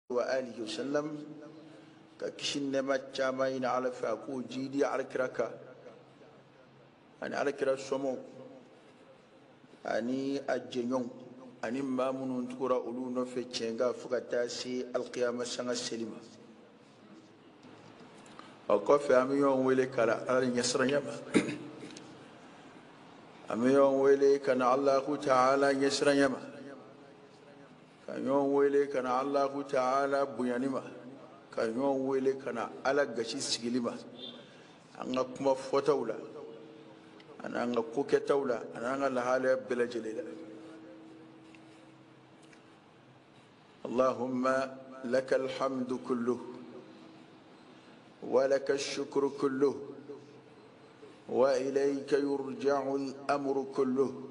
وآله وسلم ككشن ما تشامين على فاكو جيدي على كركا أنا على كرا سمو أني أجنون أني ما من تقرأ أولون في تشنغا فقتاسي القيامة سنة السليمة أقف أميون ويلي كلا على يسرنيما أميون ويلي كان الله تعالى يسرنيما kanyon wele kana Allah ta'ala buyanima kanyon wele kana ala gashi sigilima anga kuma fotawla ananga koketawla ananga lahala belajelila Allahumma lakal hamdu kulluh wa lakal shukru kulluh wa ilayka yurja'u al-amru kulluh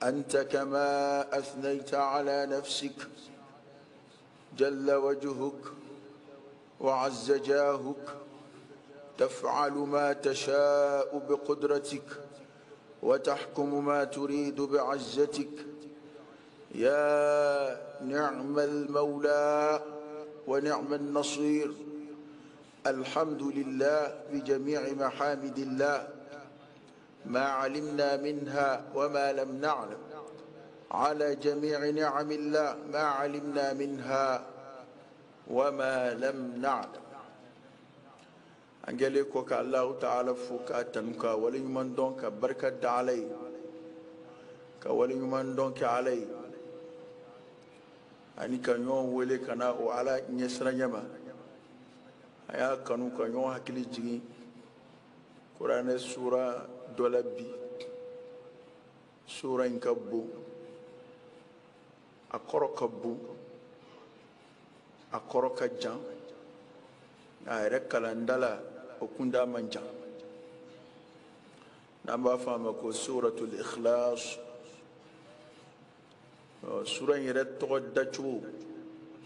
أنت كما أثنيت على نفسك جل وجهك وعز جاهك تفعل ما تشاء بقدرتك وتحكم ما تريد بعزتك يا نعم المولى ونعم النصير الحمد لله بجميع محامد الله ما علمنا منها وما لم نعلم على جميع نعم الله ما علمنا منها وما لم نعلم أنجلك وك الله تعالى فوق أتنك ولي من دونك بركة علي كولي من دونك علي أني كان يوم ولي كنا وعلى نسر يما أيا كانوا كان يوم هكلي جي قرآن السورة دولبي سورة كبو أقرأ كبو أقرأ كجان أيرك لندلا وكندا منجان نبى فهمك سورة الإخلاص سورة يرد تقدّتشو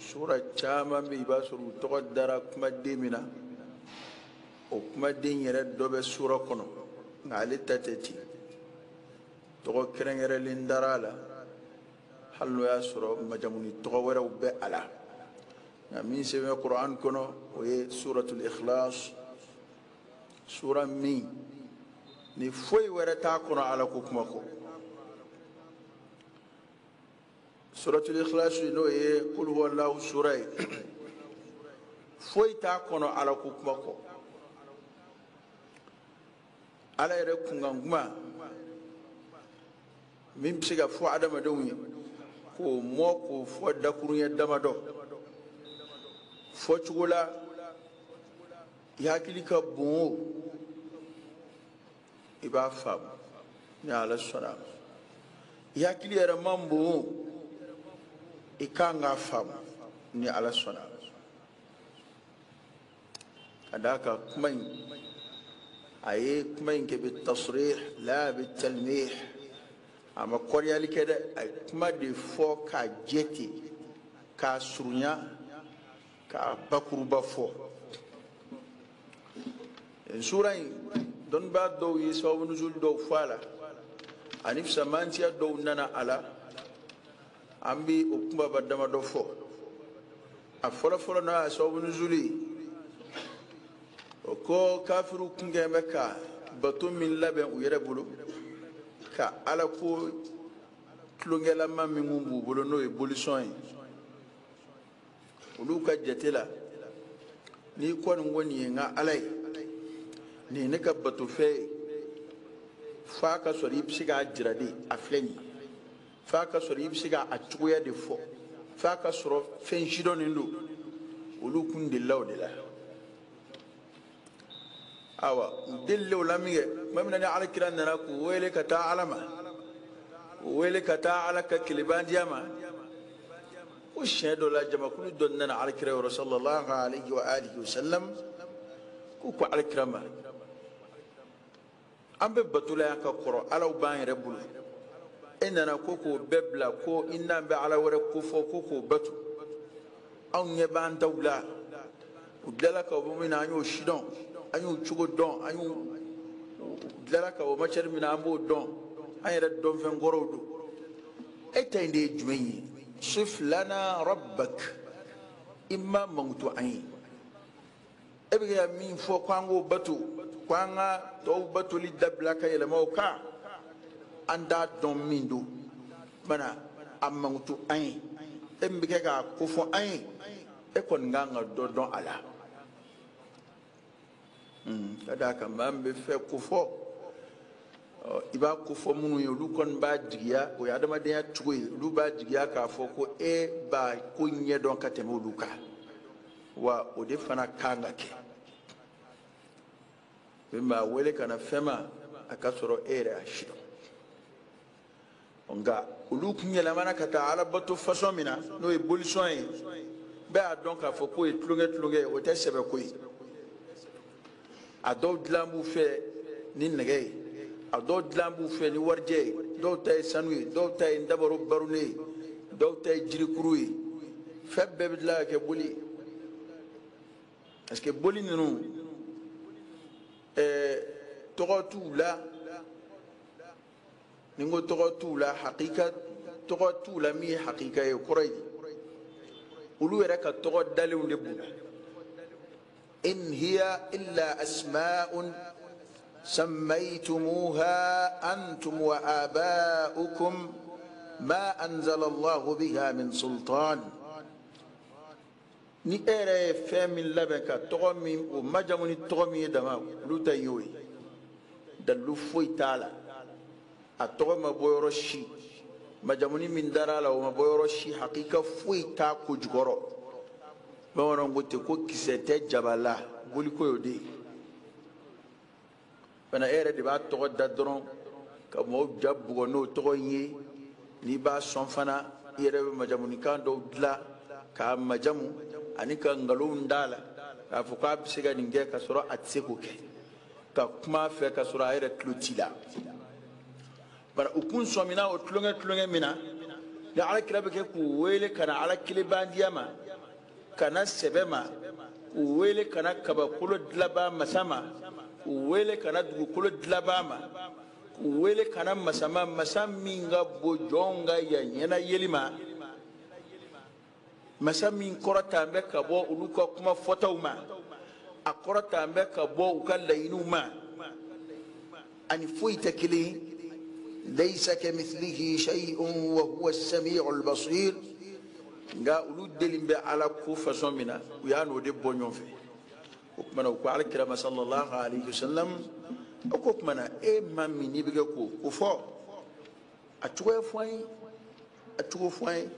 سورة شاما بيباسر تقدّرك مديمنا وكمدين يرد دوب سورة كنو على تتتي تقول كرنجر لندرالا حلو يا سورة مجموني تقول وبألا من سمع القرآن كنو وهي سورة الإخلاص سورة مين نفوي ورتاكنا على كوكمكو سورة الإخلاص إنه هي قل هو الله سورة فوي تاكنا على كوكمكو ala yɛrɛ kunganguma min bɛ se ka fɔ adamadenw ye k'o mɔ k'o fɔ dakuruɲɛ damadɔ fɔcogo la i hakili ka bon o i b'a faamu ni ala sɔnna a ma i hakili yɛrɛ man bon o i kan k'a faamu ni ala sɔnna a ma ka d'a kan kuma in أي كما إنك بالتصريح لا بالتلميح أما كوريا لكده أي كما دي فو كجيتي كسرنيا كبكربا فو سورة دون بعد دو يسوع نزول دو فالا أنيف سمانتيا دو نانا على أمبي أكما بدما دو فو أفلا فلا نا يسوع نزولي ko kafiru kungeme ka bato min labɛn u yɛrɛ bolo ka ala ko tulongɛlama min b'u bolo n'o ye bolisɔn ye olu ka jate la n'i kɔni ko nin ye n ka ala ye nin ye ne ka batofɛn ye f'a ka sɔrɔ i bɛ se k'a jira de a filɛ nin ye f'a ka sɔrɔ i bɛ se k'a cogoya de fɔ f'a ka sɔrɔ fɛn sidɔnnen don olu kun delila o de la awa dille wala mige mamna ni ala kiran na ku wele ka ta alama wele ka ta ala ka kilibandiya ma o shedo la jama kulu don na ala kiran sallallahu alaihi wa alihi wasallam ku ko ala kirama ambe batula ka qoro ala ban yere bulu enana ko ko bebla ko inna be ala wara ko fo ko ko batu aw nye ban dawla udala ka bo mina anyo shidon anyu chugo don anyu dara ka o machar mina ambo don ayere don fen gorodo etende jumeni صف لنا ربك imma mangutu ayi ebe ya min fo kwango batu kwanga to batu li dabla ka yele mawka anda don mindu bana amangutu ayi embe ka ko fo ayi e kon nganga do don ala kada ka mambe fe ko fo iba ko fo munu yolu kon ba digiya o ya dama de ya tuwe lu ba digiya ka fo ko e ba ko nye don ka temo luka wa o de fana kanga ke bimba wele kana fema akasoro ere ashido onga ulu kunyela mana kata ala bato façon mina no e bolution yi be a donc a fo ko e tlunge o te sebe ko yi a do dlambu fe ni nege a do dlambu fe ni warje do tay sanwi do tay ndabaro barune do tay jirikuru yi febbe bidla ke boli parce que boli nunu togotu la ningo togotu la haqiqa togotu la mi haqiqa e kuray ulu era ka togo dalun de bu in hiya illa asma'un سميتموها أنتم وآباؤكم ما أنزل الله بها من سلطان ni ere femi labeka togomi o majamuni togomi dama luta yoy dalu foi tala a togoma boyoro shi majamuni min darala o boyoro shi hakika foi ta ko jugoro bawon ngote ko kisete jabala boli ko yode bana ere de ba togo dadron ka mo jabbo no togoyi ni ba son fana ere majamuni kan do dla ka majamu ani ka ngalon dala ka fo ka bisiga ninge ka soro atseko ke ka kuma fe ka soro ayre klotila bara ukun somina o tlunge mina da ala kilabe ke ku wele kana ala kilibandiyama kana sebema ku wele kana kaba kulo dilaba masama ku wele kana dugu kulo dilabama ku wele kana masama masaminga bojonga ya nyena yelima masamin korata mbe ka bo uluka kuma fotawma akorata mbe ka bo ukalla inuma ani fuita kili laysa kamithlihi shay'un wa huwa as-sami'ul basir nga uludel mbe ala ku façon mina uyano de bonyon fe kuma ko ala kirama sallallahu alayhi wasallam ko kuma na e mammi ni biga ko fo a tugo foi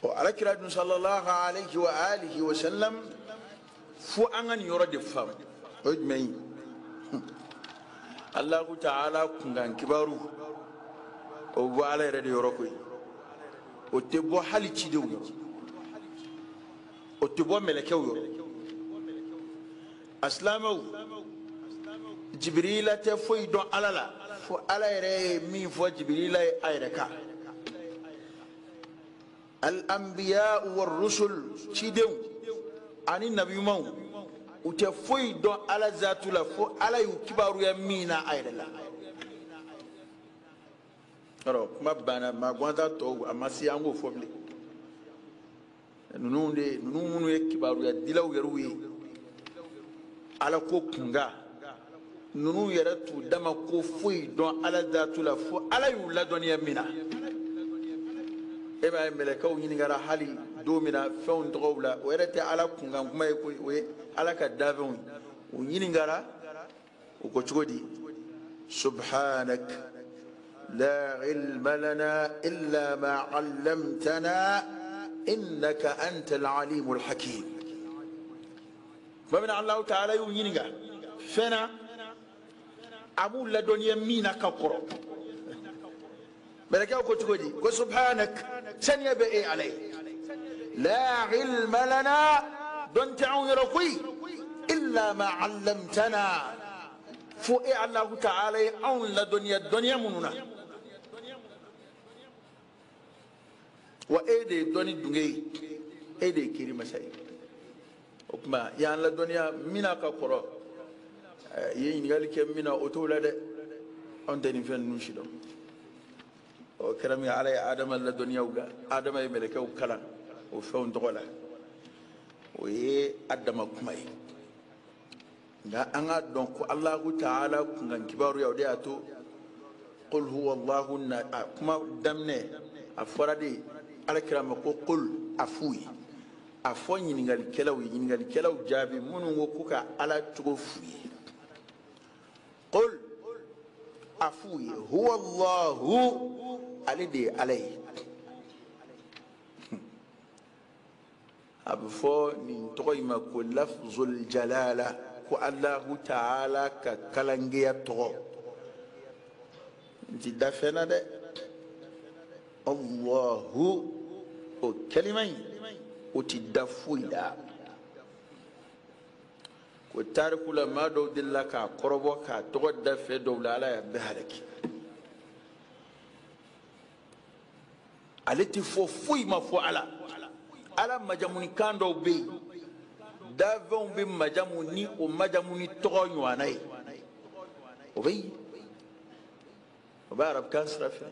وعلى كراد صلى الله عليه وآله وسلم فو أنغن يرد فهم أجمعين الله تعالى كنغان كبارو وعلى يرد يرقوي وتبو حالي تشيدو وتبو ملكو أسلامو جبريل تفوي دون ألالا فو على يرد مين فو جبريل أيركا الأنبياء والرسل تشيدو أني النبي مو وتفوي دون على ذات الله فو على يكبروا يمينا أيرلا أرو ما بنا ما قانتا تو أما سيانغو فوبلي نونو يكبروا يدلوا يروي على كوكنغا نونو يرتو دما كوفوي دون على ذات الله فو على يولا دون يمينا ema melekaw nyiningara hali domina fewn togobla werete ala kunga kuma we ala ka davon nyiningara ko chugodi subhanak la ilma lana illa ma 'allamtana innaka antal alimul hakim babina allah ta'ala nyinga fena amu la doniya mina ka koro ملكه كتقولي وسبحانك سنيا بأي عليه لا علم لنا دون تعون يرقي إلا ما علمتنا فوئي الله تعالى أون الدنيا مننا وإيدي دوني دوني إيدي كيري مساي وكما يعني الدنيا منا كقرا يين قال كم منا أطول ده أنت نفهم نشيدهم وكرمي علي آدم الدنيا وقا آدم يملك وكلا وفون دغلا وي آدم كماي نا أنا دونك الله تعالى كن كبار يودياتو قل هو الله كما دمنه أفرادي على كلامك قل أفوي أفوي ينقل كلاو جابي منو وكوكا على توفي قل أفوي هو الله عليه أبفو نتوي ما كل لفظ الجلالة كو الله تعالى ككلنجيا تو جدافنا ده الله كلمة وتدفويا وتارك لما دو دلك قربك تغد في دولة على بهلك التي فوفي ما فعلا على مجموني كان دو بي دافون بمجموني ومجموني تغني واناي وبي وبارب كان سرفي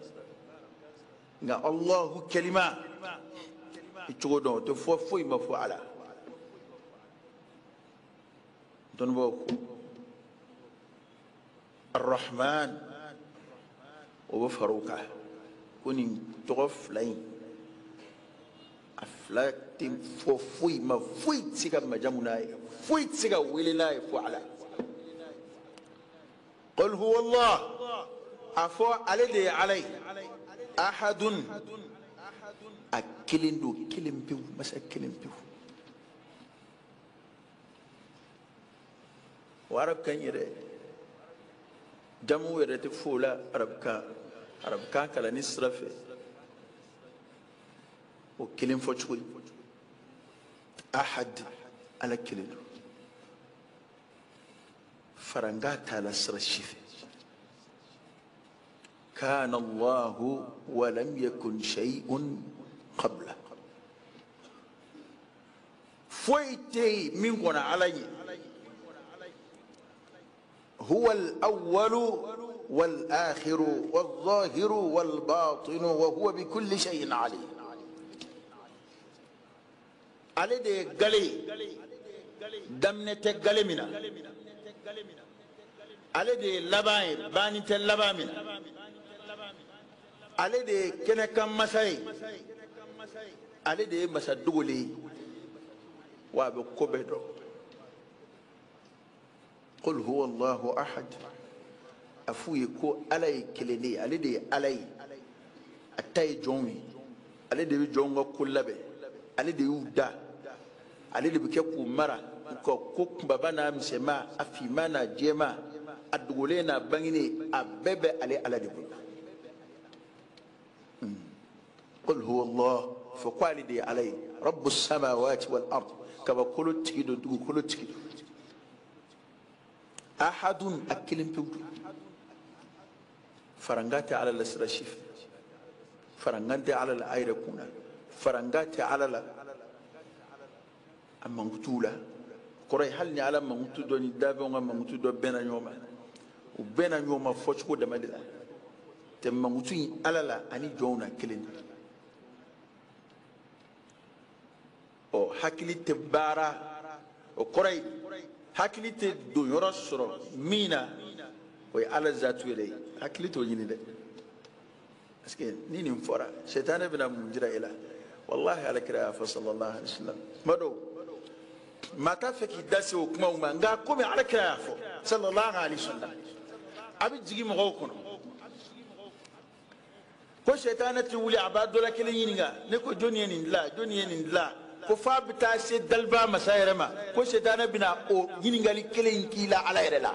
نا الله كلمة يتشغلون تفوفي ما فعلا دنبوكو الرحمن وفروكا كوني تغف لين أفلاك تم فوفي ما فويت سيكا مجموناي فويت سيكا ويلناي فعلا قل هو الله أفو علي أحد أكلن دو كلم بيو مس أكلن بيو وعرب كان يرى جمو يرى تفولا عرب كان كلا نسرف وكلم فوشوي أحد على كلن فرنجات على سر الشفه كان الله ولم يكن شيء قبله فويتي منكم علي هو الأول والآخر والظاهر والباطن وهو بكل شيء عليم علي دي غالي دمنة غالي منا علي دي لباي باني تلبا منا علي دي كنا كم مساي علي دي مسدولي وابكوبدو قل هو الله أحد أفويكو علي كليني علي دي علي أتاي جوني علي دي جونغو كلبي علي دي يودا علي دي بكيكو مرا كوك بابانا مسما أفيمانا جيما أدغولينا بانيني أبebe علي دي بنا قل هو الله فقال دي علي رب السماوات والأرض كما قلت تكيدو تقول تكيدو أحد أكلم بيوت فرنجاتي على الأسرشيف فرنجاتي على الأيركونا فرنجاتي على المنقطولة كوري حالني على منقطو ندابة ومنقطو بين يوما وبين يوما فوشكو دمالي تم منقطوين على لا أني جونا كلين أو حكلي تبارا وكوري hakili te do yɔrɔ sɔrɔ min na o ye ala zatu yɛrɛ ye hakili t'o ɲini dɛ parce que ni nin fɔra sɛtanɛ bɛna mun jira e la wallahi alakira y'a fɔ sallallahu alaihi wasallam tuma dɔw maa t'a fɛ k'i da se o kumaw ma nka komi alakira y'a fɔ sallallahu alaihi wasallam a bɛ jigin mɔgɔw kɔnɔ ko sɛtanɛ ti wuli a b'a dɔ la kelen ɲininka ne ko jɔnni ye nin dilan jɔnni ye nin dilan ko fa bi taa se dalba masa yɛrɛ ma ko sɛtanɛ bɛna o ɲininkali kelen k'i la ala yɛrɛ la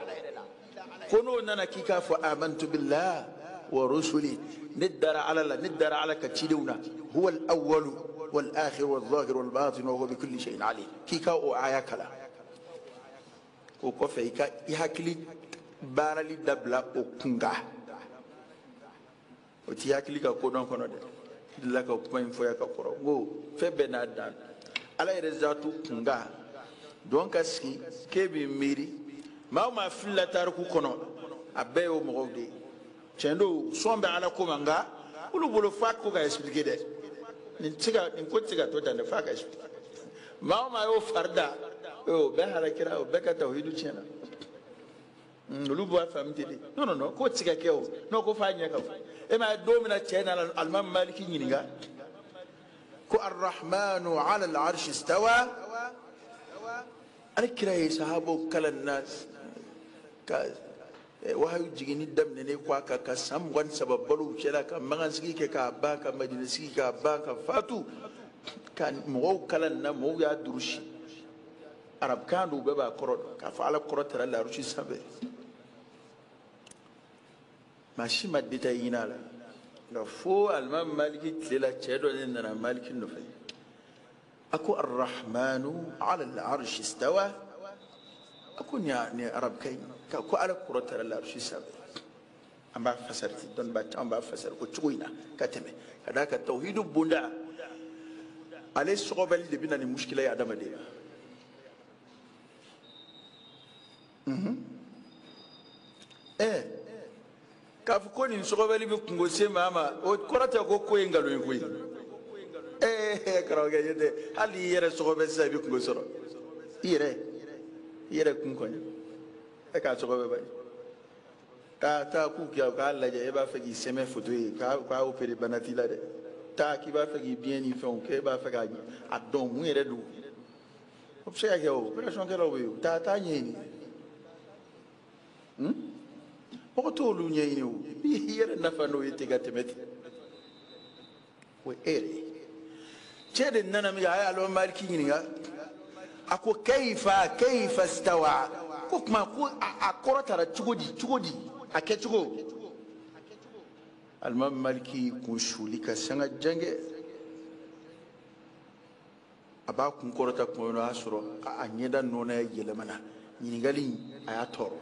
ko n'o nana k'i k'a fɔ amantu billahi wa rusuli ne dara ala la ne dara ala ka cidenw na huwa al-awwalu wal-akhiru wal-zahiru wal-batinu wa huwa bi kulli shay'in alim k'i ka o aya kala o kɔfɛ i ka i hakili baarali dabila o kunga o t'i hakili ka kodɔn kɔnɔ dɛ dila ka kuma in fɔ ya ka kɔrɔ ko fɛn bɛɛ n'a dan ala yɛrɛ zatu kunga jɔn ka sigi k'e b'i miiri maa o maa filila tariku kɔnɔ a bɛɛ y'o mɔgɔw de ye tiɲɛ don sɔn bɛ ala ko ma nka ulu bolo fa ko ka expliquer de nin ko tiga to dan fa ka expliquer ma yo farda o be harakira o be ka tawhidu chena ulu bo famti de no ko tiga ke o no ko fa nya ka e ma do mina chena al imam maliki nyininga ko ar-rahmanu ala al-arsh istawa alkira sahabo kala nas ka wahayu jigini damne ne kwa ka sam wan sababalu shela ka magan sigi ke ka ba ka madina sigi ka ba ka fatu kan mo kala na mo ya durushi arab kanu be ba koro ka fa ala koro tara la rushi sabe mashi madita yina la da fo alman maliki tlela chedo ne na maliki no fe ako arrahmanu ala al-arsh istawa akun ya ne arab kai ka ko ala koro tara la rushi sabe amba fasarti don ba amba fasar ko chuina kateme kada ka tauhidu bunda ale sogobal de bina ni mushkila ya adama de kafu ko ni sogobal bi kungo se mama o korata ko ko engalo en koyi karaga yede hali yere sogobal sa bi kungo soro yere kun ko e ka sogobal ba ta ku ki ka laje e ba fagi seme foto e ka opere banatila de ta ki ba fagi bien ni fon ke ba faga adon mu yere du observe que o operation que lo ta nyeni ko to lu nyeni o yere nafa no yete gatemeti we ere chede nana mi ay alo maliki nyinga ako kayfa istawa ko kuma ko akora tara chugodi ake chugo almam maliki kun shuli ka sanga jange aba kun korota ko no asuro a nyeda nona yelemana nyingali aya toro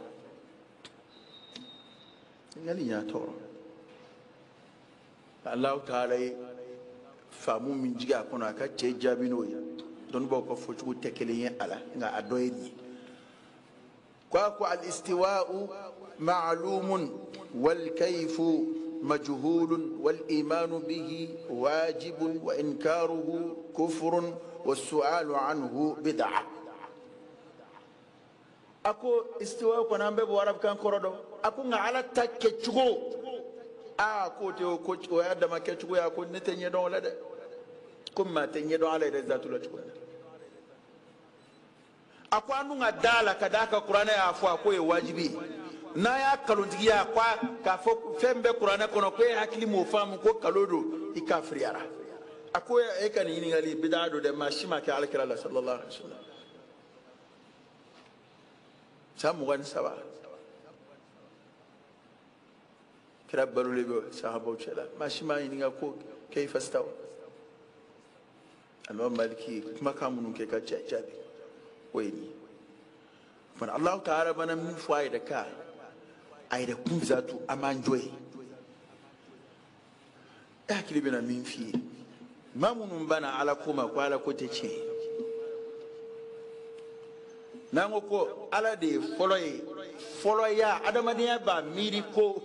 nyingali ya toro Allah ta'ala famu min jiga kono aka ce jabino yi don ba ko fochu tekelen ala nga adoyi ni ko al-istiwa'u ma'lumun wal kayfu مجهول والإيمان به واجب وإنكاره كفر والسؤال عنه بدعة أكو استواء كنام بوارب كان كردو أكو على تكتشو أكو تيو كوتش ويا دما كتشو يا كو نتني دون ولا ده كم ما تني دون على رزاتو لا تشكو أكو أنو غدالا كذاك القرآن أفوا أكو واجبي na ya kalontigiya kwa ka fo fembe qur'ana kono ko hakili mo famu ko kalodo ikafriyara ako e kan yini ngali bidado de mashima ke alkira sallallahu alaihi wasallam samu gan saba kira balule go sahabo chela mashima yini ngako kayfa staw al-imam maliki kuma kamunun ke ka jabi wayni fa Allah ta'ala bana min faida ka ayda kun zatu amanjoy akili bina min fi mamunun bana ala kuma ko ala ko tece nango ko ala de folo ya adamadiya ba miri ko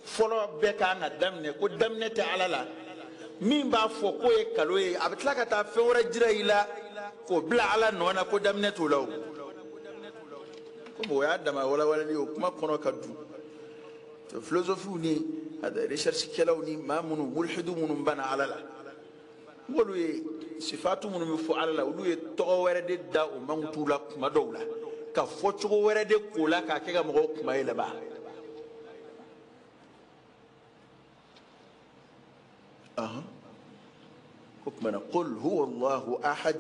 folo be ka na damne ko damne ta ala la min ba fo ko e kaloye abtla ka ta fe wora jira ila ko bla ala nona ko damne to law ko ya dama wala ni kuma kono kadu to philosophie ni hada recherche kelaw ni mamunu mulhidu munum bana alala wolu ye sifatu munum fu alala wolu ye to were de da o mangtula kuma dawla ka fo to were de kula ka ke ga mo kuma ile ba hukmana qul huwa allah ahad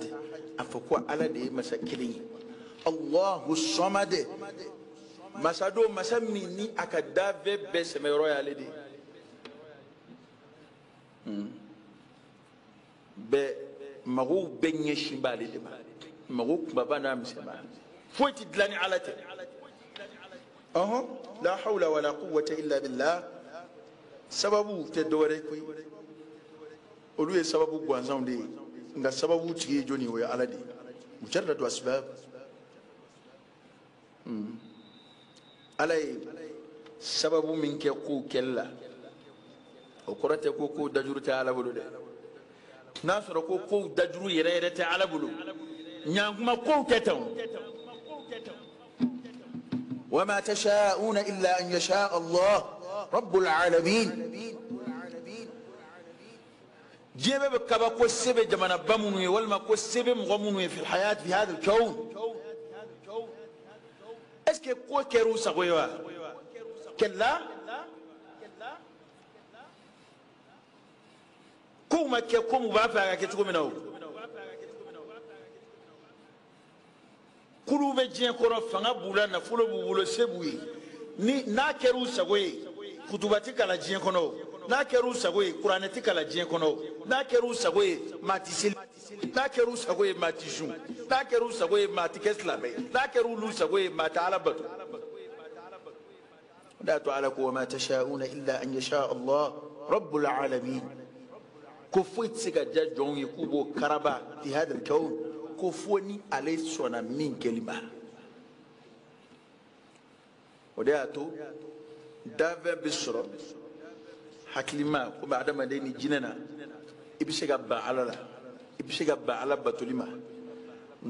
afaqwa ala de masakilin Allahu samad masado masami ni akadave be semero ya ledi be magu benye shimbali de magu baba na msema foti dlani alate la hawla wala quwwata illa billah sababu te dore koy oluye sababu gwanzam de nga sababu tigi joni wo alade mujarrad asbab alay sababu min ke ku kella وكرت كوكو دجور تعالى بلو ده ناس كوكو دجور يرى تعالى بلو نعم كوكو تتو وما تشاءون إلا أن يشاء الله رب العالمين جيب بكبا كوسبه جمانا بامونوي والما كوسبه مغمونوي في الحياة في هذا الكون اسكي كو كيرو سغويوا كلا كوما كيكوم بافا كيتكو منو كلو بجين كورو فanga bula na fulo bubulo sebuyi ni na keru sagoye kutubati kala jien kono na keru sagoye qur'anati kala jien kono na keru sagoye matisil na keru sagoye matijun na keru sagoye matikeslame na keru lu sagoye matala batu لا تعلق وما تشاءون إلا أن يشاء الله رب العالمين كفوت سكا جون يكوبو كربا في هذا الكون كفوني عليه سونا من كلمة ودياتو دافع بسرعة حكلمة وبعد ما ديني جننا إبسيغا بعلا إبسيغا بعلا بطولما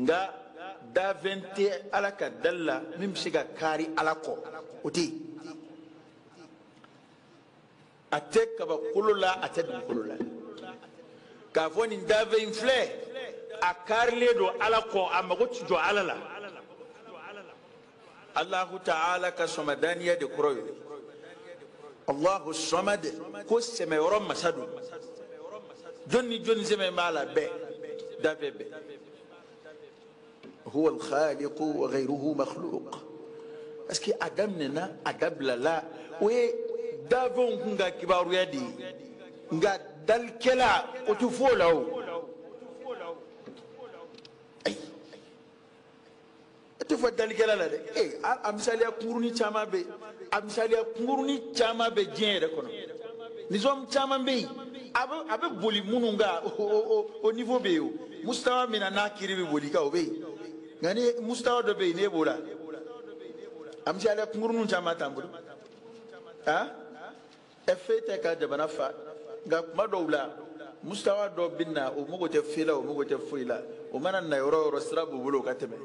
nga davente ala ka dalla mim siga kari ala ko uti atek ka ba kulula ated kulula ka foni dave infle akarle do ala ko amagot do ala la Allah ta'ala ka somadaniya de kuroy Allah samad ko seme rom masadu jonni jonni seme mala be dave be هو الخالق وغيره مخلوق اسكي ادمنا ادب لا وي دافون كونغا كبارو يدي nga dalkela o tu folaw ay tu fa dalkela la de amsali akuruni chama be amsali akuruni chama be jere kono nizom chama be abe boli mununga au niveau be yo mustawa mina na kiribi boli ka obe ngani mustawa do be ne bola amsali akurunu chama tambudu ha efete ka jabana fa ga kuma dawla mustawa do binna o mugo te fila o mugo te fuila o manan na yoro rosra bubulo ka teme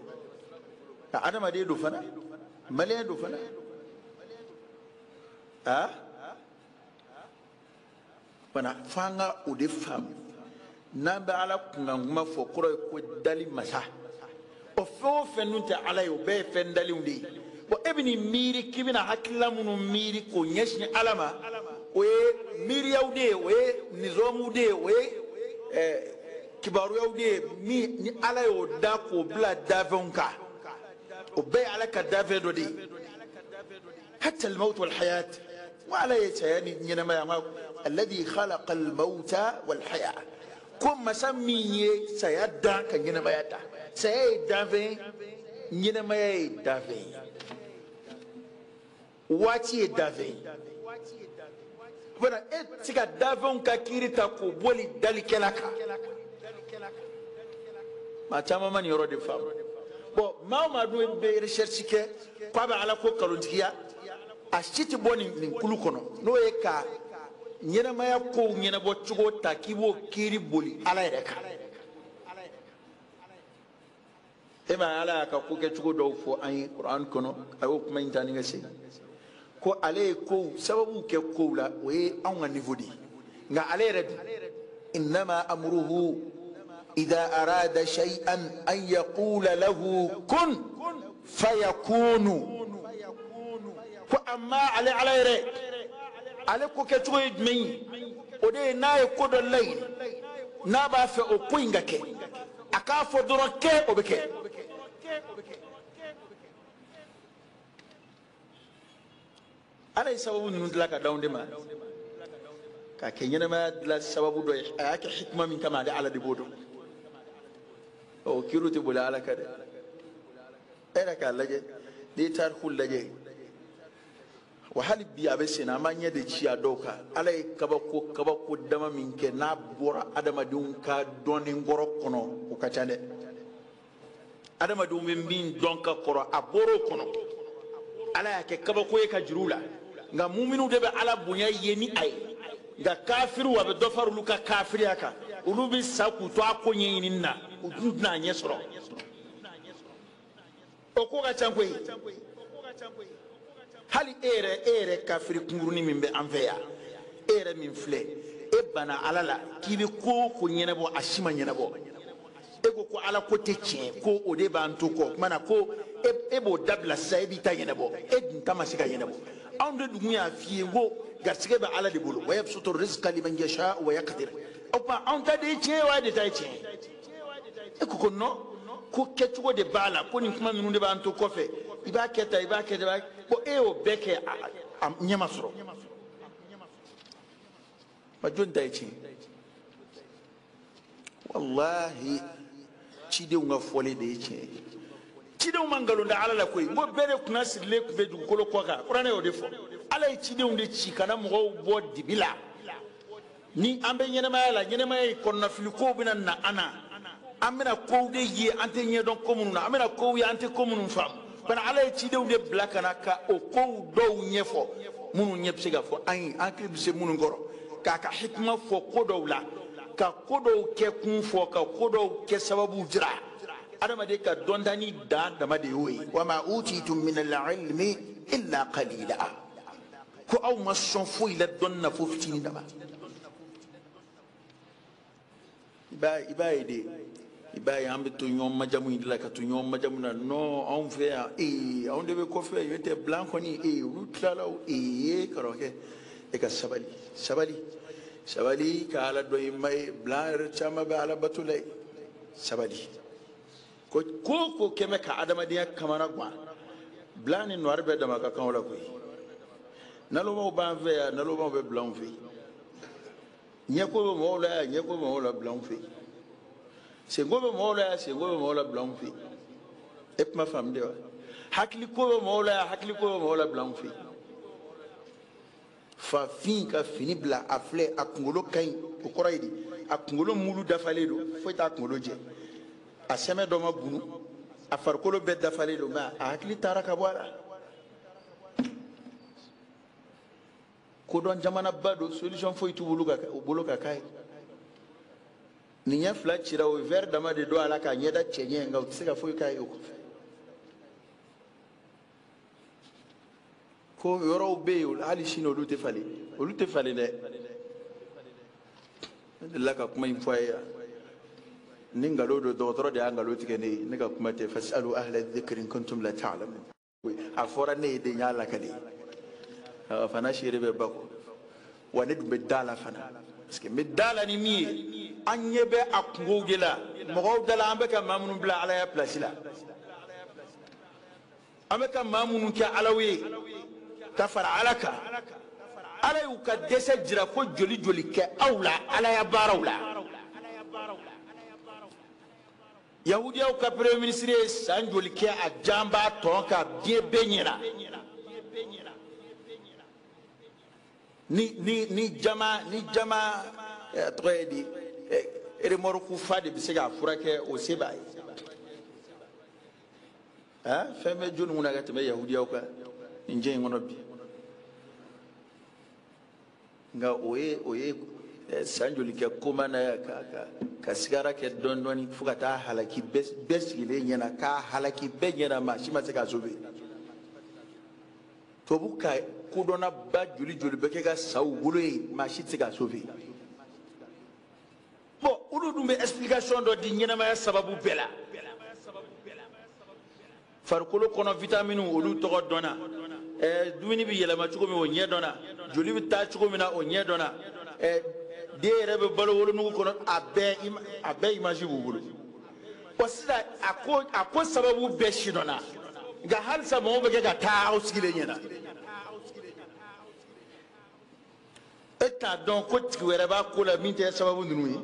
ta adama de do fana male do fana ha bana fanga o de fam namba ala kunga nguma fo koro ko dali masa o fo fenunta ala yo be fen dali undi bo ebni miri kibina hakilla munu miri ko nyeshni alama we miri yawde we nizomude we kibaru yawde mi ni ala yo da ko bla davonka o be ala ka davedo di hatta al-maut wal-hayat wa ala yatayani nyama ya alladhi khalaqa al-mauta wal-hayat kum masammiye sayadda kan nyama yata say dave nyama ya dave wati dave bana tika davon ka kirita ko boli dalikelaka ma chama man yoro de fam bo ma do be recherche ke ko ba ala ko kalontiya a shiti boni nin kulu kono no e ka nyena maya ko nyena bo chugo takibo kiri boli ala reka e ma ala ka ko ke chugo do fo ay qur'an kono ayo kuma intani ngase ko ale ko sababu ke ko la we an niveau di nga ale redu inma amruhu idha arada shay'an an yaqula lahu kun fayakunu ko amma ale re ale ko ke to yidmi o de na e ko do lay na ba fe o ko ingake aka fo doro ke o beke ala sababu nun dila ka dawnde ma ka kenyana ma dila sababu do ayake hikma min kama da ala de bodo o kiruti bula ala kade era ka laje de tar khul laje wa hal bi abesina manya de ciya doka ala kaba ko dama min ke na bora adama dun ka doni ngoro kono o ka tande adama dun min donka koro aboro kono ala yake kaba ko e ka jurula nga mu'minu de be ala bunya yeni ay ga kafiru wa be dofaru luka kafiri aka ulu bi saku to akonye ninna uduna nyesoro o ko ga chankoy hali ere kafiri kunguruni min be anveya ere min fle e bana alala kibi ko nyenebo ashima nyenebo ego ko ala ko te tien ko o de bantu ko mana ko e bo dabla saibi ta nyenebo e dun tamasika nyenebo awde dunya fiengo garsige ba ala de bolo wa yabsutu rizqa liman yasha wa yaqdir opa anta de tien wa de ta tien e ko no ko ketugo de bala ko ni kuma nunu de bantu ko fe iba keta ko e o beke nyama soro ma jonta tien wallahi cide nga fole de tien cide mangalo nda ala la koy mo bere kuna sirle ku be dum kolo koka qur'ana yo defo ala cide unde ci kana mo bo dibila ni ambe nyene may konna fili ko bina na ana amina ko de yi ante nye don komunu na amina ko yi ante komunu fam bana ala cide unde blakana ka o ko do nyefo munu nyepsiga fo an anke bise munu ngoro ka hikma fo ko do la ka kodo ke kun fo ka kodo ke sababu jira adama de ka dondani da dama de yoyi wa ma utitum min al-ilmi illa qalila ko aw ma son fo ila donna fo fitini dama iba ambe to nyom majamu ila ka to nyom majamu na no on fe on debe ko fe yote blanco ni rutlala karoke e ka sabali ka ala do may blanc chama ba ala batulay sabali ko keme ka adama dia kamara gwa blanc ni noir be dama ka kan wala koy nalo mo ban ve nalo mo be blanc ve nyeko mo wala blanc ve sengo mo wala blanc ve et ma femme de hakli ko mo wala blanc ve fa fin ka fini bla afle akungolo kain o koraidi akungolo mulu dafale do fota akungolo je a seme do ma bunu a farkolo be dafale do ma akli taraka bwala ko don jamana bado solution foi tu buluga kai ninya fla chira o ver dama de do ala ka nyeda chenye nga utsika foi kai o ko yoro be hali shino lute fale de la ka kuma infoya ningalo do docteur de angalo tikene ne ka kuma te fasalu ahla dhikri in kuntum la ta'lamun afora ne de nyala kadi fana shire be bako wani dum be dala fana parce que me dala ni mi anyebe akungo gela mo dala ambe ka mamun bla ala ya place la ambe ka mamun ki alawi kafara alaka ala yu ka dese jira ko joli ke awla ala ya barawla yahudiya ka premier ministre san joli ke a jamba ton ka bien benyera ni jama tredi ere moro ku fade bi sega furake o sebai feme jonu na gata me yahudiya ka inje ngono bi nga oye sanjoli ke koma na ka sigara ke dondoni fukata halaki besile nyana ka halaki be nyana ma shima se ka sobe to buka kudona ba joli be ke ga sawu bolo ma shi se ka sobe bon ulu dum be explication do di nyana ma sababu bela farkolo kono vitamine olu to dona dumuni bi yelama chugo mi o nyedona joli bi ta chugo mi na o nyedona de rebe balo wolo nugo kono abe image bubulu osida ako sababu be shidona ga halsa mo be ga ta ausgile nyena eta donc ko tiwere ba ko la minte sababu nunu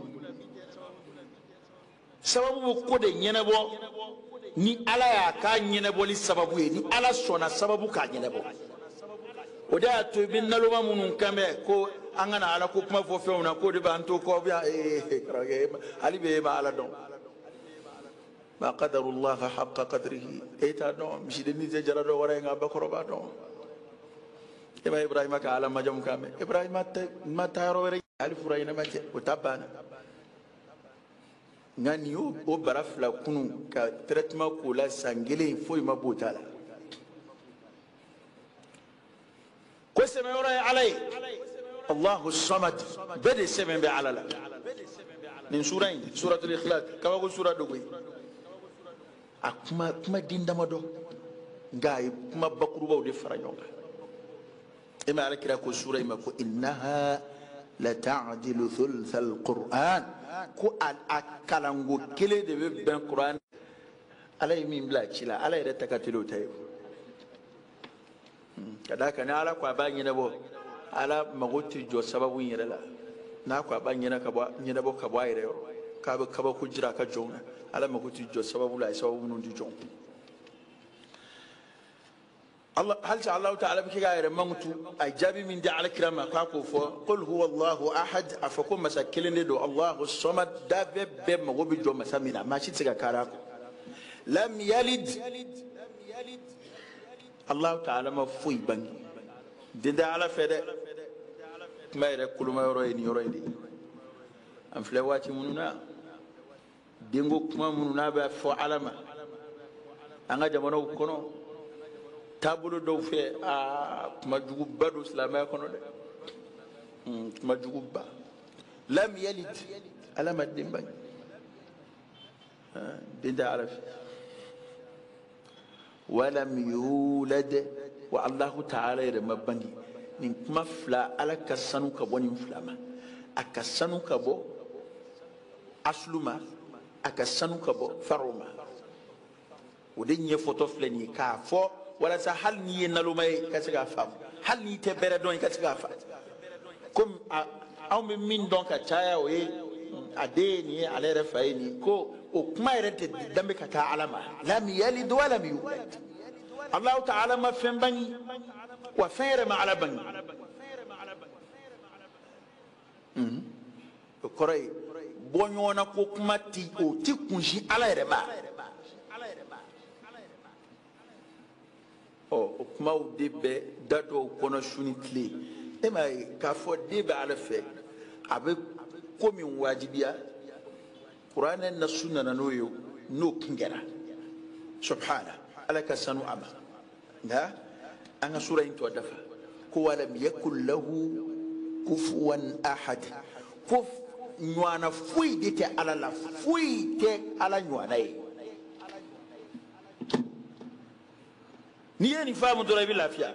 sababu ko de nyena bo ni ala ya ka nyene boli sababu ni ala sona sababu ka nyene bo oda to bin naloma munun kambe ko angana ala ko kuma fo feuna ko de banto ko biya krage ali be ma ala don ma qadarullah haqqa qadrihi eta no mishide ni jara do wara nga bakoro ba don إما إبراهيم كعلى ما جم كامل إبراهيم ما تهرو وري ألف رأينا ما جاء وتابعنا نانيو وبرف لا كنو كترتما كولا سانجلي فوي ما بوتالا كوسم يوري علي الله الصمد بدي سمن بعلى لا من سورين سورة الإخلاص كما قول سورة دوغي أكما دين دمادو غاي كما بكروبا ودي فرانيونغا إما على كلا كو سورة إما كو إنها لتعدل ثلث القرآن كو أكالانغو كيلي دي بين القرآن على يمين بلا تشيلا على يرى تكاتلو تايو كذا كان على كو أباني نبو على مغوتي جو سبب يرلا ناكو أباني نبو كبوا يريو كابا كجرا كجونا على مغوتي جو سبب لا سبب نوندي جون الله هل شاء الله تعالى بك غير ممتو اجابي من دي على كلامه كاكو فو قل هو الله احد افكم مساكلين دو الله الصمد داب بم غوبي جو مسامينا ماشي تسغا كاراكو لم يلد الله تعالى ما فوي بانغي دي على فده ما يرى كل ما يروي ام فلواتي مننا دينغو كما مننا با فو علما anga jamano kono tabulu do fe majugu badu islamay kono de majugu ba lam yalid ala madim ba dinda araf walam yulad wa allah ta'ala ya mabangi nin kuma fla ala kasanu ka boni flama akasanu ka bo asluma akasanu ka bo faruma ودنيا فوتو فلني كافو ولا سهل ني نالوماي كاسغا فام هل ني تبره دون كاسغا فام كم او من دونك تايا وي اديني على رفايني كو او كما يرنت دمبي كتا علما لم يلد ولم يولد الله تعالى ما فهم بني وفير ما على بني كوري بونيونا كو كما تي او تي كونجي على ربا o kuma de be dato kono suni kle e mai ka fo de be ala fe abe komi wajibiya qur'an na sunna na noyo no kingera subhana alaka sanu ama da an sura into dafa ko wala yakul lahu kufuwan ahad kuf nywana fui dite ala la fui te ala nywana yi نيني فاهم دوري بالعافية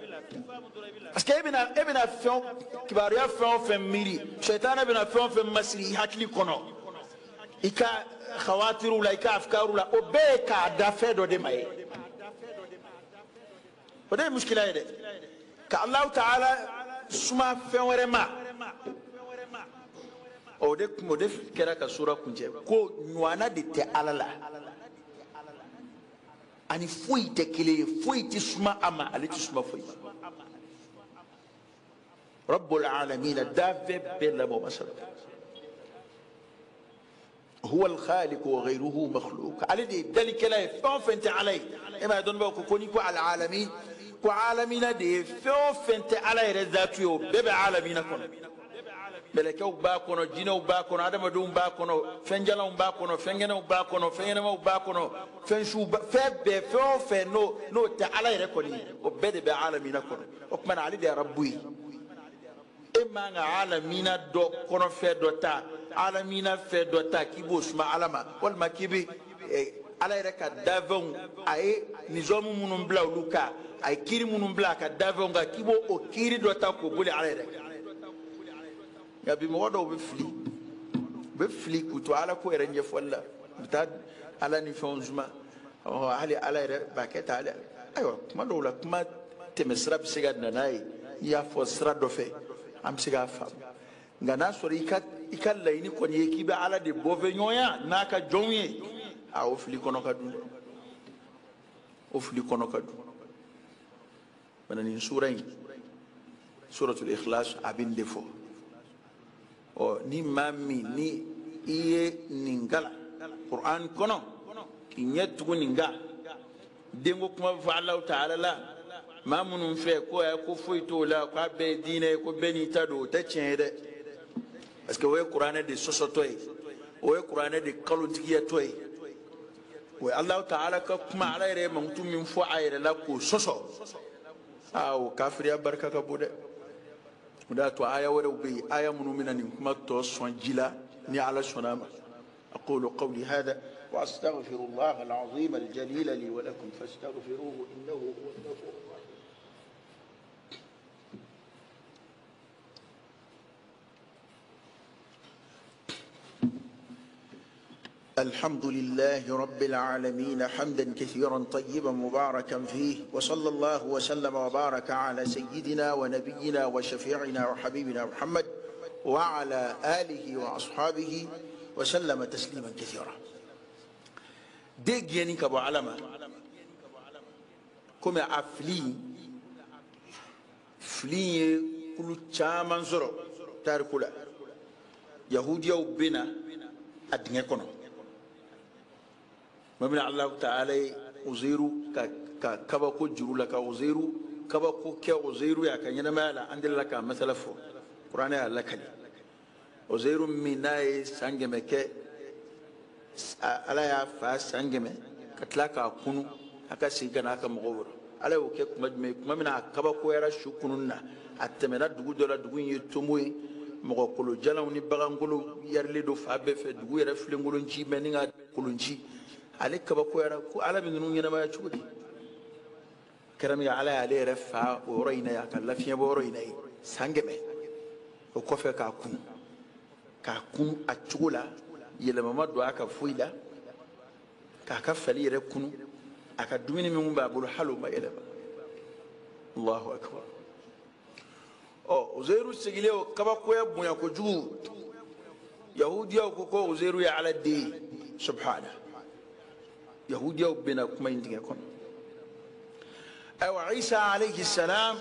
أسكي ابنا فيهم كباريا فيهم ميري شيطان ابنا فيهم مسري هاتلي كونو إكا خواتر ولا إكا أفكار ولا أبيكا دافع دو دي ماي وده المشكلة هذه كالله تعالى سما فيهم رما أو ده مدف كرا كسورة كنجة كو نوانا دي تعالى ani foi tekele foi tisma ama ali tisma foi rabbul alamin dave bella bo masal هو الخالق وغيره مخلوق على دي ذلك لا فانت علي اما دون بو كوني كو العالمين كو عالمين دي فانت علي ذاتيو بب عالمين كون ملكو باكونو جينو باكونو ادم دوم باكونو فنجلو باكونو فنجنو باكونو فنجنو باكونو فنشو فب فنو نو تعالى ركوني وبد بعالمين كون وكمان علي دي ربي اما عالمين دو كونو فدوتا عالمين فدوتا كيبو اسما علما والما كيبي على ركا دافون اي نظام منون بلا لوكا اي كيري منون بلا كا دافون كيبو او كيري دوتا كو بولي على ركا يا بموضوع بفلي كنت على كويرن يفولا بتاع على نفون زما على باكيت على ايوه ما دولا ما تمسرا بسيغاد ناي يا فسرا دوفي ام سيغا فام غانا سوري كات لايني كون يكي با على دي بوفينيا ناكا جوني او فلي كونو كادو او فلي كونو كادو بناني سوره الاخلاص ابين ديفو o ni mami ni iye ningala qur'an kono ki nyetugo ninga dengo kuma fa Allah ta'ala la ma munun fe ko ya ko foito la ko be dine ko beni tado ta tiende parce que way qur'an de sosotoy way qur'an de kaluntigiya toy way allah ta'ala ka kuma ala re mantum min fo ayre la ko soso aw kafiriya barka ka bude muda to aya wara be aya munu minani kuma to son jila ni ala sonama aqulu qawli hada wa astaghfirullah al-azim al-jalil li wa lakum fastaghfiruhu innahu huwal ghafur. الحمد لله رب العالمين حمدا كثيرا طيبا مباركا فيه وصلى الله وسلم وبارك على سيدنا ونبينا وشفيعنا وحبيبنا محمد وعلى آله وأصحابه وسلم تسليما كثيرا. ديجيني كبو علما كم فلي كل شام زرو تاركولا يهوديا وبنا أدنى كنو مبنى الله تعالى وزيرو كباكو جرو لك وزيرو كباكو كي وزيرو يا كان ينمالا عند لك مثلا فو قرآن لك وزيرو مناي سانجمك على يا فاس سانجمه كتلاك أكونو أكاسيجنا كمغور على وكيك مبنى كباكو يرى شو كنونا أتمنى دغو دولا دغو يتوموي مغو كلو جالوني بغانغولو يرليدو فابف دغو يرى فلنغولو نجي منيغا كلونجي عليك كباكو يرى كو على بنون ينما يشودي كرمي على رفع ورينا يا كلافيا بورينا سانجمه وكوفي كاكون أتشولا يلما ما دعا كفويلا كاكفلي يركونو أكادوميني من بابلو حلو ما يلما الله أكبر. وزيرو سجليو كباكو يبني كجو يهوديا وكوكو وزيرو يا على الدين سبحانه يهوديا وبنا كما ينديكم. أو عيسى عليه السلام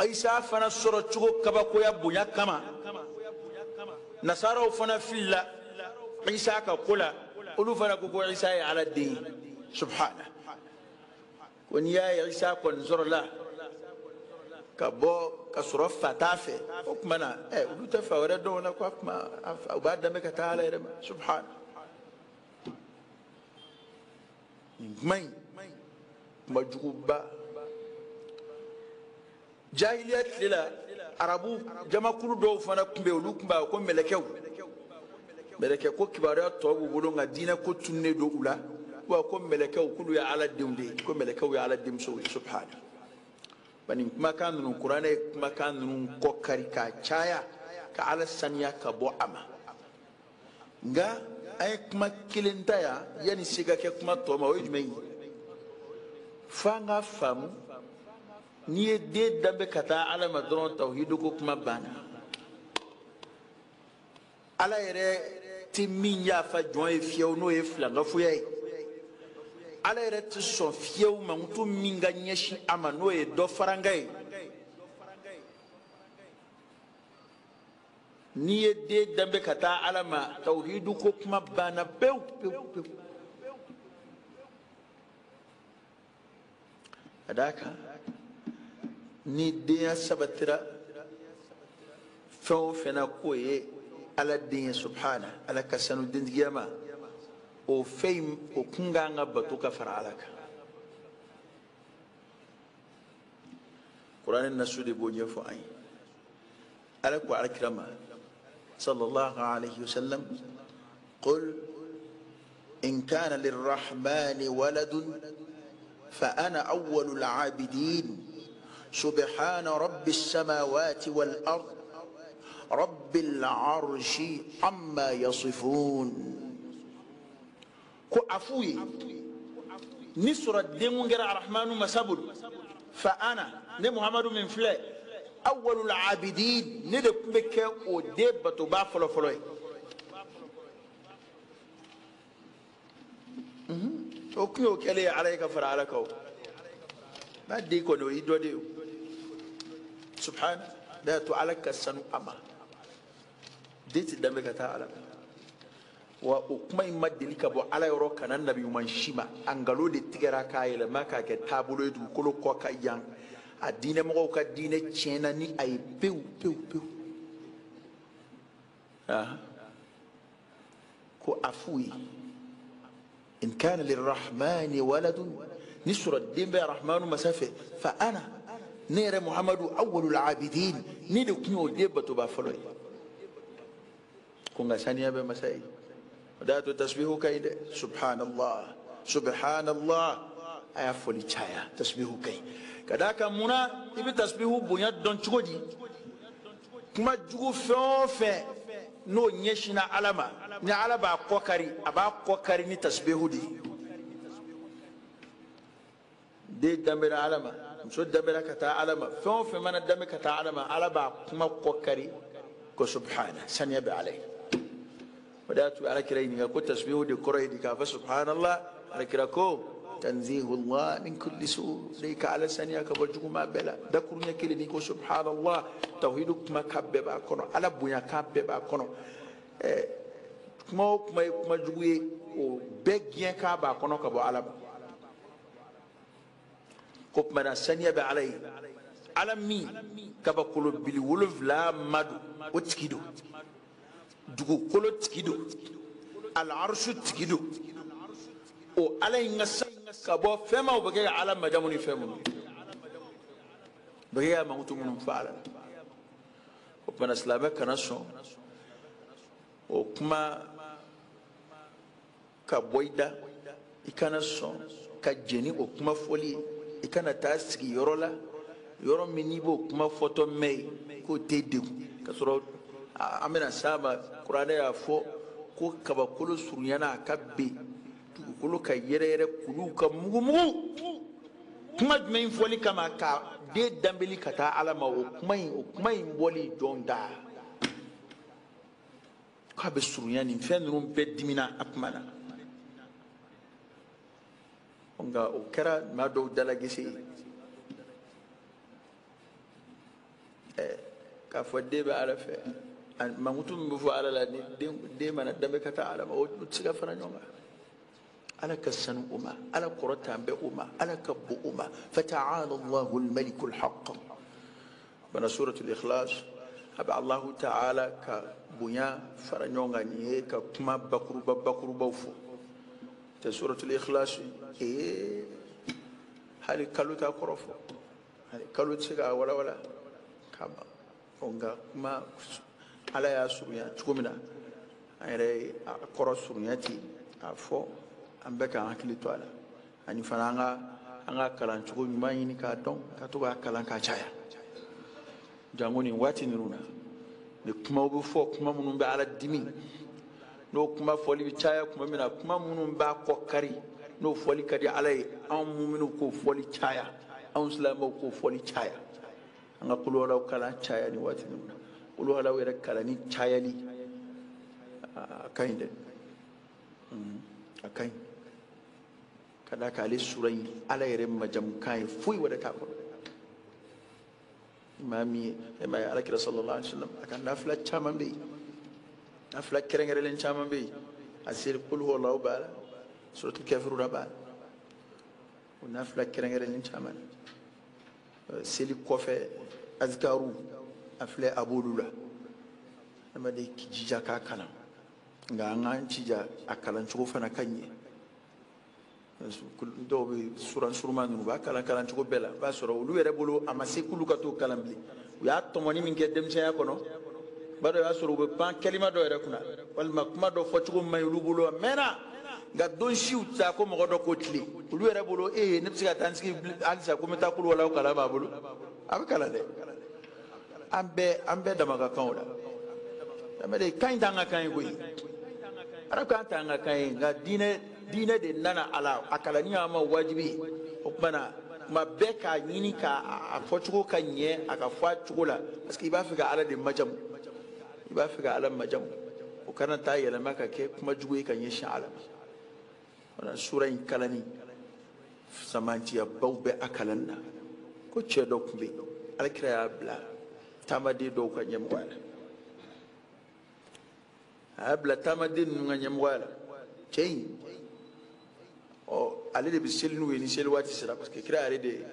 عيسى فنصر تشوك كباكو يبني كما نصارى فنا في الله عيسى كقولا قلوا فنا كوكو عيسى على الدين سبحانه ونيا عيسى كنزر الله كبو كسرف فتافه حكمنا ولو تفاورد دونا كما وبعد ما تعالى سبحانه مين مجوبا جاهليات للا عربو جما كل دو فانا كمبي ولوكمبا كو ملكه كو كبارات توبو بولونغا دينا كو توني دو اولا وكو ملكه كل يا على الدم دي كو ملكه يا على الدم سبحانه bani kuma kan nun qur'ane kuma kan nun kokari ka chaya ka ala saniya ka bo ama nga ay kuma kilinta ya yani siga ke kuma to ma wajmai fanga famu ni de dambe kata ala madron tauhid ko kuma bana ala yere timin ya fa joy fiyo no e flanga fuye ala yɛrɛ tɛ sɔn fiyewu ma mutu min ka ɲɛsin a ma n'o ye dɔ faranga ye n'i ye den danbe ka taa ala ma tawhidu ko kuma banna pewu pewu pewu ka d'a kan ni denya sabatira fɛn o fɛn na k'o ye ala den ye subhana ala ka sanu dentigiya ma o fɛn o kun kan ka bato ka fara ala kan kuranɛ nasu de b'o ɲɛfɔ an ye ala ko alakira ma sallallahu alayhi wa sallam qul in kana lirrahmani waladun fa ana awwalul abidin subhana rabbis samawati wal ard rabbil arshi amma yasifun ko afuye ni sura dengu ngera arrahmanu masabul fa ana ne muhammadu min fle awwalul abidin ne de kumbe ke o de bato ba folo folo o kiyo kele alayka fara alaka ba de ko no ido de subhan da to alaka sanu ama de ti dambe ka ta alaka wa kuma imma delika bo ala yoro kanan nabi man shima angalo de tigara kayele maka ke tabulo du kolo ko ka yan a diinɛ mɔgɔw ka diinɛ tiɲɛna ni a ye pewu pewu pewu ko a f'u ye in kana lirrahmani waladun ni sɔrɔ den bɛ rahmanu masa fɛ fa ana ne yɛrɛ muhamadu awwalul abidin ne de tun y'o den batoba fɔlɔ ye ko nka saniya bɛ masa ye o de y'a to tasbihu ka ɲi dɛ subhanallah subhanallah a y'a fɔli caya tasbihu ka ɲi ka d'a kan munna i bɛ tasbihu bonya dɔn cogo di kuma jugu fɛn o fɛn n'o ɲɛsinna ala ma ni ala b'a kɔ kari a b'a kɔ kari ni tasbihu de ye den danbɛra ala ma muso danbɛra ka taa ala ma fɛn o fɛn mana danbɛ ka taa ala ma ala b'a kuma kɔ kari ko subhana saniya bɛ ala ye o de y'a to ala kira ɲininka ko tasbihu de kɔrɔ ye di k'a fɔ subhanallah ala kira ko tanzihullah min kulli su dai ka ala saniya ka bɔ juguman bɛɛ la dakuruɲɛ kelen ni ko subhanallah tawhidu kuma ka bɛɛ b'a kɔnɔ ala bonya kan bɛɛ b'a kɔnɔ kuma o kuma ye kuma jugu ye o bɛɛ gɛn kan b'a kɔnɔ ka bɔ ala ma ko tuma na saniya bɛ ala ye ala min kabakolo bili 7 ma don o tigi don dugukolo tigi don al'arsu tigi don o ala in ka bɔ fɛn ma o bɛ kɛ ka ala majamu ni fɛn minnu bɛ kɛ ka mankutu minnu fɔ ala o tuma na silamɛ kana sɔn o kuma ka bɔ i da i kana sɔn ka jɛni o kuma fɔli ye i kana taa sigi yɔrɔ la yɔrɔ min n'i b'o kuma fɔtɔ mɛn ye k'o tɛ degun ka sɔrɔ an bɛna s'a ma kuranɛ y'a fɔ ko kabakolo surunyana a ka ben dugukolo ka yɛrɛyɛrɛ kuluw ka mugumugu kuma jumɛn fɔli kama ka den danbeli ka taa ala ma o kuma in bɔli jɔn da k'a bɛ surunya nin fɛn ninnu bɛɛ dimina a kuma na nka o kɛra maa dɔw dalagese ye k'a fɔ den bɛ ala fɛ mankutu min bɛ fɔ ala la ni den mana danbe ka taa ala ma o tɛ se ka fara ɲɔgɔn kan ala ka sanu o ma ala kɔrɔtan bɛ o ma ala ka bon o ma fata'ala allahu almalikul haqq bana suratul ikhlas a bɛ allahu ta'ala ka bonya fara ɲɔgɔn kan nin ye ka kuma bakurubaw fɔ tɛ suratul ikhlas hali kalo t'a kɔrɔ fɔ hali kalo tɛ se k'a walawala k'a ban nka kuma ala y'a surunya cogo min na an yɛrɛ a kɔrɔ surunya ten a fɔ an bɛɛ k'an hakili to a la ani fana an ka kalan cogo ɲuman ɲini k'a dɔn ka to k'a kalan k'a caya jango nin waati ninnu na ni kumaw bɛ fɔ kuma minnu bɛ ala dimi n'o kuma fɔli bɛ caya kuma min na kuma minnu b'a kɔ kari n'o fɔli ka di ala ye anw muminw k'o fɔli caya anw silamɛw k'o fɔli caya an ka kuluwalaw kalan caya ni waati ninnu na kuluwalaw yɛrɛ kalanni cayali a ka ɲi dɛ a ka ɲi ka d'a kan ale sura in ala yɛrɛ majamukan ye foyi wɛrɛ t'a kɔnɔ maa min ye e ma ye alakira sallallahu alaihi wasallam a ka nafila caman bɛ yen nafila kɛrɛnkɛrɛnlen caman bɛ yen a seli kul huwallahu b'a la suratul kafiruna b'a la o nafila kɛrɛnkɛrɛnlen caman seli kɔfɛ azikaru a filɛ a b'olu la adamaden k'i jija k'a kalan nka an k'an jija a kalan cogo fana ka ɲɛ dɔw bɛ suran suruma ninnu u b'a kalan cogo bɛɛ la i b'a sɔrɔ olu yɛrɛ bolo a ma se k'olu ka t'o kalan bilen u y'a tɔmɔni min kɛ denmisɛnya kɔnɔ b'a dɔn i b'a sɔrɔ u bɛ pan kɛlima dɔ yɛrɛ kunna walima kuma dɔ fɔcogo man ɲi olu bolo a mɛnna nka don siw ta ko mɔgɔ dɔ ko tile olu yɛrɛ bolo ne bɛ se ka taa n sigi halisa ko n bɛ taa kulu walaw kalan b'a bolo a bɛ kalan dɛ an bɛɛ dama ka kan o la adamaden kan in t'an ka kan ye koyi ala kan t'an ka kan ye nka diinɛ de nana a la a kalanni y'a ma wajibi o tuma na tuma bɛɛ k'a ɲini k'a fɔcogo ka ɲɛ a ka fɔ a cogo la parce que i b'a fɛ ka ala de majamu i b'a fɛ ka ala majamu o kana taa yɛlɛma ka kɛ kuma jugu ye ka ɲɛsin ala ma sura in kalanni samantiyabaw bɛ a kalan na ko cɛ dɔ tun bɛ yen alakira y'a bila taamaden dɔw ka ɲɛmɔgɔya la a y'a bila taamaden ninnu ka ɲɛmɔgɔya la cɛ in ale de bɛ seli n'u ye ni seli waati sera parce que kira yɛrɛ de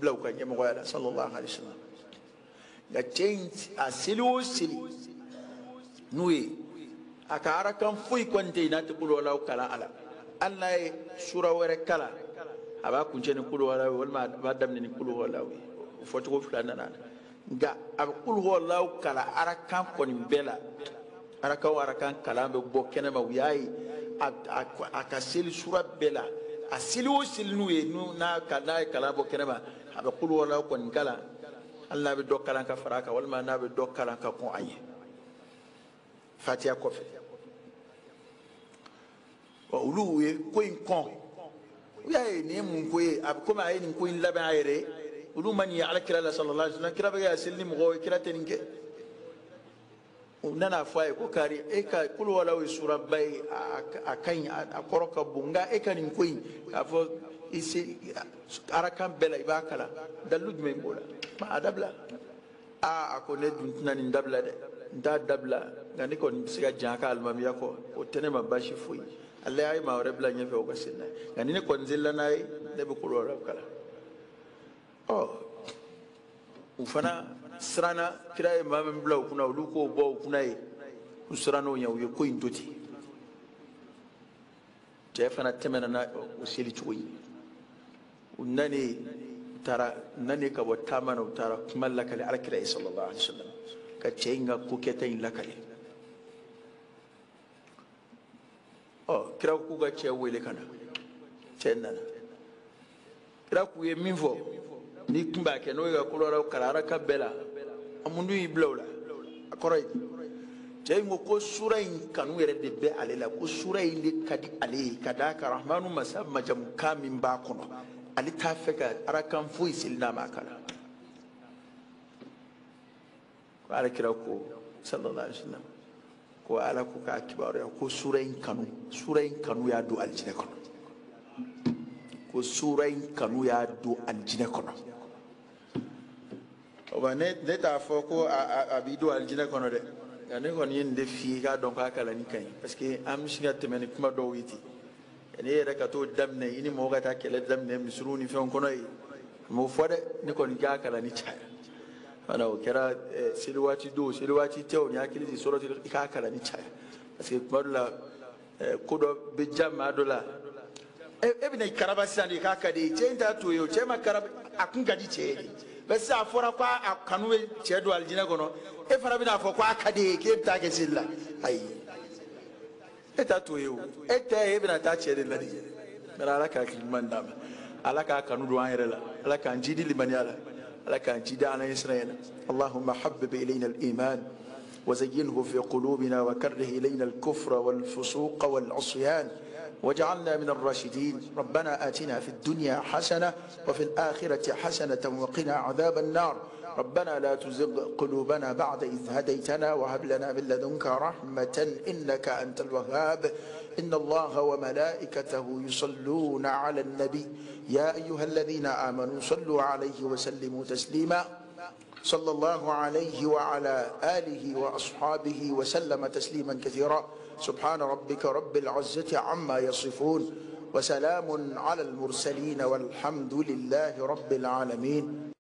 بلو كان يمغوالا صلى الله عليه وسلم جاتين أسيلو سيلي نوي أكارا كان فوي كنتي ناتقول ولا كلا على الله سورة وركلا أبا كنتي نقول ولا ولا ما دام نقول ولا وفتوه فلان أنا nga abqul huwa allah kala arakan koni bela arakan kala be bo kenema wiai akaseli sura bela asili o silnu e nu na kala bo kenema abqul huwa allah koni kala allah be do kala ka faraka wal ma na be do kala ka ko aye fatiha ko fe wa uluwe ko in kon wiai ne mun ko e abkoma ayi ni ko in laban ayre ولو من يعلى كلا صلى الله عليه وسلم كلا بقى يسلم غوي كلا تنينك وننا فاي كوكاري إيكا كل ولا ويسورة باي أكاين أكورك بونغا إيكا نينكوين كافو إيسي أراكام بلا يباكلا دلود من بولا ما أدبلا أكو ندونتنا ندبلا ده ندا دبلا غاني كون بسيا جاكا الماميا كو وتنما باشي فوي الله أي ما وربلا نيفه وكسينا غاني نكون زلنا أي نبكل ولا بكلا ufana srana kira imam bla kuna luko bo kuna yi usrano ya uye ko indoti jefana temena na usili chuyi unani tara nani ka wata mana tara kuma lakale alkira sallallahu alaihi wasallam ka chenga ku ketain lakale kira ku ga ce wele kana chenna kira ku ye minfo ni kumba ke no ga kulora karara ka bela amundu iblawla akoray tay ngo ko sura in kanu yere de be alela ko sura in de kadi ale kada ka rahmanu masab majam kamin ba kono ali ta feka arakan fu isilna makala ko ala kira ko sallallahu alaihi wasallam ko ala ko ka kibaru ko sura in kanu ya do aljine kono ko sura in kanu ya do aljine kono ne t'a fɔ ko a b'i don alijinɛ kɔnɔ dɛ nka ne kɔni ye nin de f'i ye k'a dɔn k'a kalanni ka ɲi parce que an bɛ se ka tɛmɛ ni kuma dɔw ye ten ne yɛrɛ ka t'o daminɛ i ni mɔgɔ ka taa kɛlɛ daminɛ misiriw ni fɛnw kɔnɔ yen a m'o fɔ dɛ ne kɔni k'a kalanni caya wala o kɛra seli waati don seli waati tɛ o ni hakili tɛ sɔrɔ ten i k'a kalanni caya parce que kuma dɔ la ko dɔ bɛ diya maa dɔ la e bɛna i karaba sisan de k'a ka di ye cɛ in t'a to ye o cɛ ma karaba a kun ka di cɛ ye de bɛs a fɔra ko a kanu bɛ cɛ don alijinɛ kɔnɔ e fana bɛna fɔ ko a ka di ye k'e bɛ taa kɛ seli la ayi e t'a to ye o e tɛ ye e bɛna taa cɛ de la de mɛ ala k'a hakili ɲuman d'a ma ala k'a kanu don an yɛrɛ la ala k'an jidi limaniya la ala k'an jidi ala ɲɛ sira na allahumma habbib ilayna al-iman وزينه في قلوبنا وكره إلينا الكفر والفسوق والعصيان واجعلنا من الراشدين ربنا آتنا في الدنيا حسنة وفي الآخرة حسنة وقنا عذاب النار ربنا لا تزغ قلوبنا بعد إذ هديتنا وهب لنا من لدنك رحمة إنك أنت الوهاب إن الله وملائكته يصلون على النبي يا أيها الذين آمنوا صلوا عليه وسلموا تسليما صلى الله عليه وعلى آله وأصحابه وسلم تسليما كثيرا سبحان ربك رب العزة عما يصفون وسلام على المرسلين والحمد لله رب العالمين